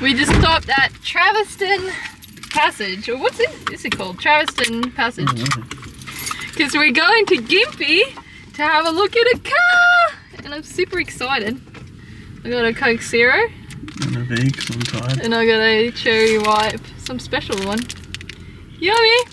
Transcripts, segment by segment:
We just stopped at Traviston Passage, or what's it? Is it called? Traviston Passage. Because we're going to Gympie to have a look at a car, and I'm super excited. I got a Coke Zero. And a Vig sometime. And I got a cherry wipe, some special one. Yummy!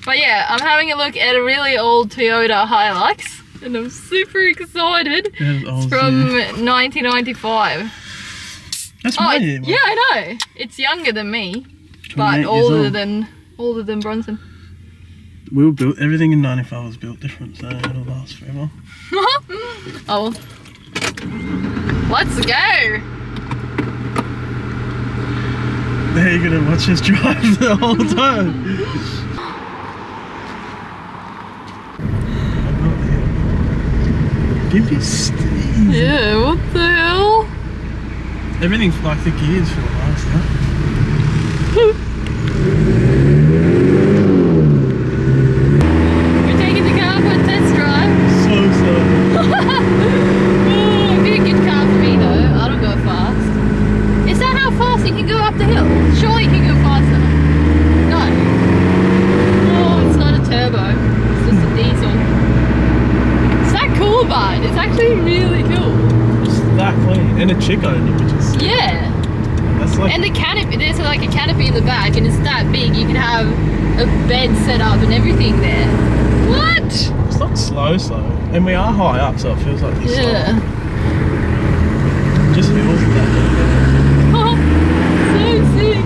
But yeah, I'm having a look at a really old Toyota Hilux, and I'm super excited. It's from 1995. That's my year. Yeah, I know. It's younger than me, but older than Bronson. We were built. Everything in '95 was built different, so it'll last forever. Oh, let's go. There you're gonna watch us drive the whole time. Gympie's steep. Yeah, what the hell? Everything like the gears feel nice, huh? We're taking the car for a test drive. So slow. It'd be a good car for me though. I don't go fast. Is that how fast you can go up the hill? Surely you can go faster. No. Oh, it's not a turbo. It's just a diesel. It's that cool, bud. It's actually really cool. It's that clean. And a chick only, which is... Yeah. That's like... And the canopy, there's like a canopy in the back and it's that big. You can have a bed set up and everything there. What? It's not slow. And we are high up, so it feels like it's slow. Just feels that. Oh, so sick.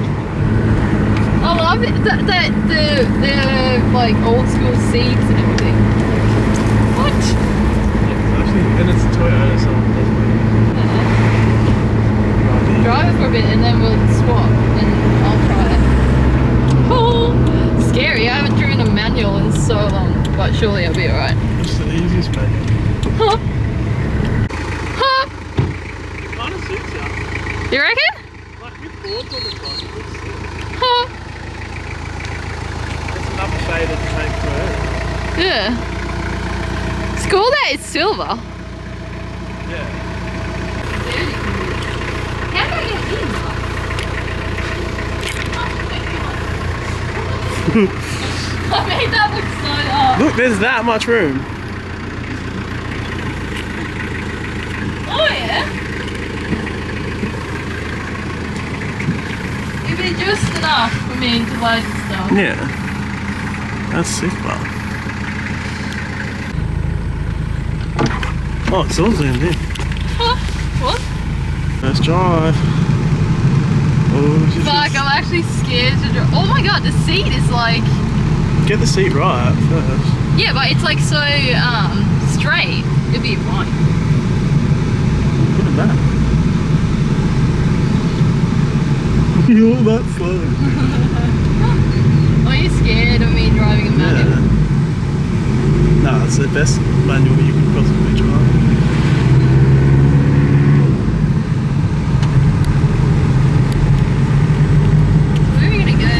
I love it. The like old school seats and everything. What? Yeah, actually, and it's a Toyota, so it doesn't matter. Drive it for a bit and then we'll swap and I'll try it. Oh, scary. I haven't driven a manual in so long, but surely I'll be alright. It's the easiest manual. Huh? Huh? Kind of suits you. You reckon? Like with boards on the front, it looks sick. Huh? It's another shade of the same Toyota. Yeah. It's cool that it's silver. Yeah. How do I get in? I made that look so up. Look, there's that much room. Oh yeah. It'd be just enough for me to load the stuff. Yeah. That's sick, bro. Oh, it's all zoomed in. Huh? What? Let's drive. Oh, Fuck, I'm actually scared to drive. Oh my god, the seat is like... Get the seat right first. Yeah, but it's like so straight. It'd be fine. Look at that. You're that slow. Are you scared of me driving a manual? Yeah. No, it's the best manual you could possibly drive. Where are we gonna go?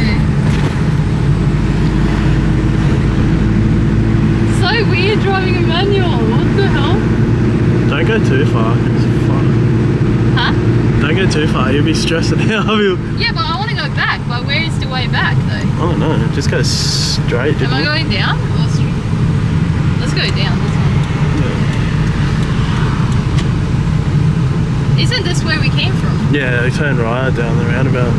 It's so weird driving a manual. What the hell? Don't go too far. It's fun. Huh? Don't go too far. You'll be stressing out. Yeah, but I want to go back. But where is the way back though? I don't know. Just go straight. Am I going down or straight? Let's go down this one. Yeah. Isn't this where we came from? Yeah, we turn right down the roundabout.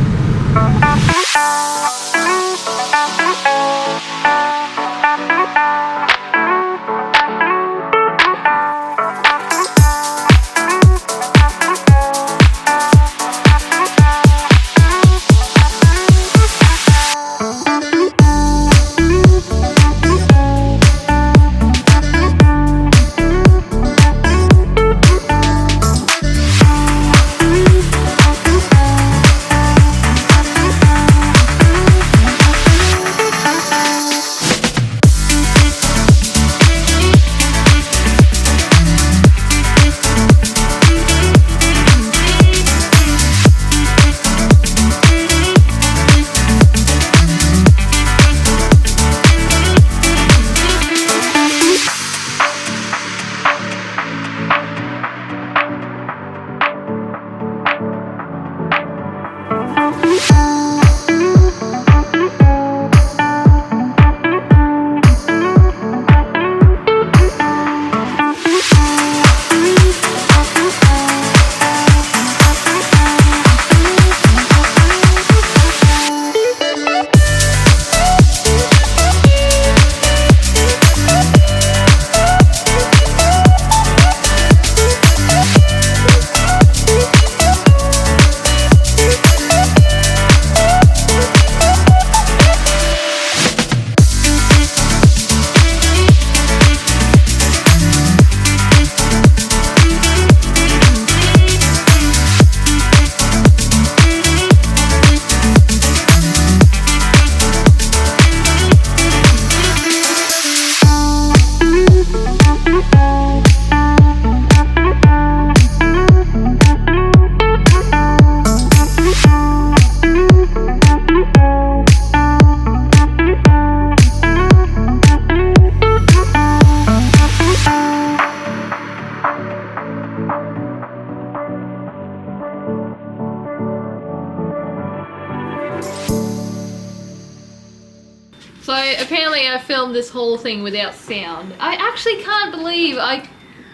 So apparently I filmed this whole thing without sound. I actually can't believe I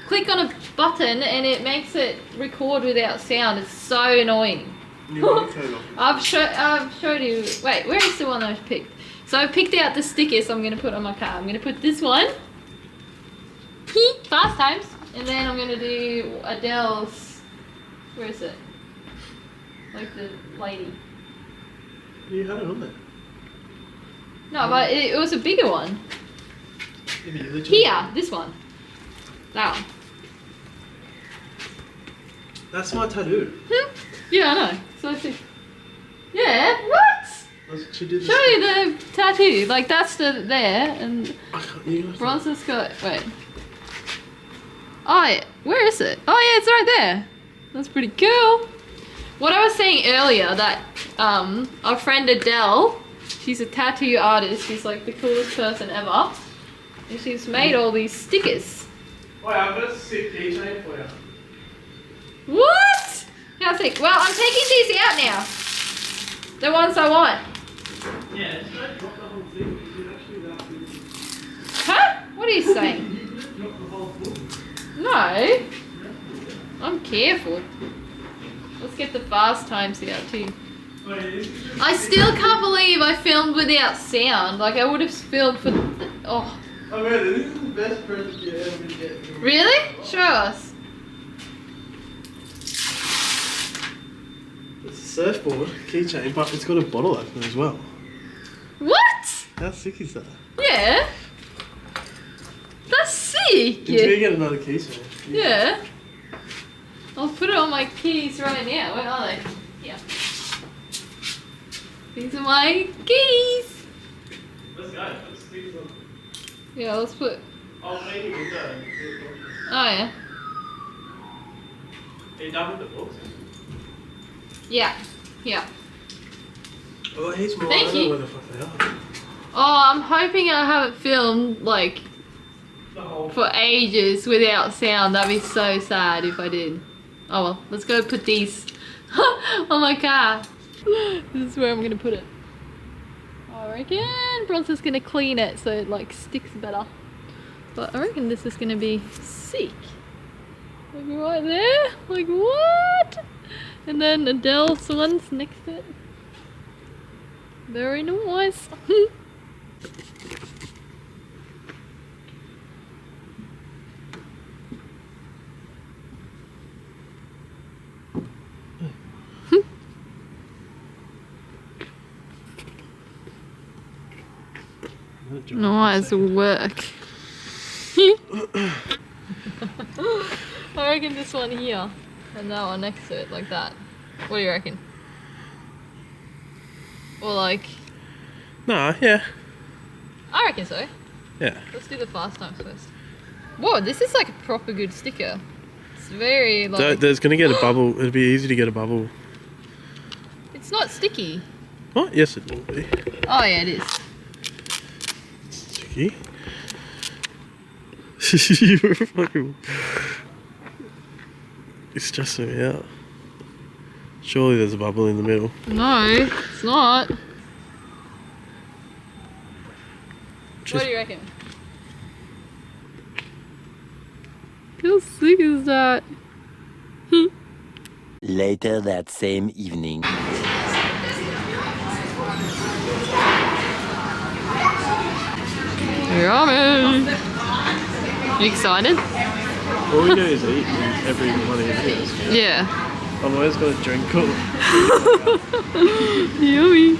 click on a button and it makes it record without sound. It's so annoying. I've showed you. Wait, where is the one I picked? So I picked out the stickers I'm going to put on my car. I'm going to put this one. Fast times. And then I'm going to do Adele's. Where is it? Like the lady. You had it on there. No, but it was a bigger one. Here, this one. That one. That's my tattoo. Yeah, I know. So I think. Yeah, what? She did Show you the tattoo. Like that's the there and you Bronze's got wait. Oh yeah, where is it? Oh yeah, it's right there. That's pretty cool. What I was saying earlier that our friend Adele, she's a tattoo artist. She's like the coolest person ever. And she's made all these stickers. Wait, I've got a sick keychain for you. What? How sick? Well, I'm taking these out now. The ones I want. Yeah, just don't drop the whole thing. You actually that big. Huh? What are you saying? You just drop the whole thing. No. I'm careful. Let's get the fast times out too. I still can't believe I filmed without sound. Like I would have filmed for the, oh. Oh man, this is the best present you ever get. Really? Show us. It's a surfboard keychain, but it's got a bottle opener as well. What? How sick is that? Yeah. That's sick. Until you get another keychain. Yeah. I'll put it on my keys right now. Where are they? Yeah. These are my keys. Let's go. Let's stick them. Yeah, let's put. I'll make it with that. Oh yeah. Are you done with the books? Yeah. Yeah. Oh, he's more. Thank I don't you. know where the fuck they are. Oh, I'm hoping I haven't filmed like for ages without sound. That'd be so sad if I did. Oh well, let's go put these on my car. This is where I'm gonna put it. I reckon Bronson's gonna clean it so it like sticks better. But I reckon this is gonna be sick. Like right there. Like what? And then Adele's one's next to it. Very nice. Nice work. I reckon this one here and that one next to it, like that. What do you reckon? Or like... Nah, yeah. I reckon so. Yeah. Let's do the fast times first. Whoa, this is like a proper good sticker. It's very like... So there's gonna get a bubble. It'll be easy to get a bubble. It's not sticky. What? Yes, it will be. Oh yeah, it is. Sticky. You're fucking... You're stressing me out. Surely there's a bubble in the middle. No, it's not. Just, What do you reckon? How sick is that? Later that same evening. Yummy! You excited? all we do is eat in every one of your videos. Yeah. I'm always going to drink all. Yummy.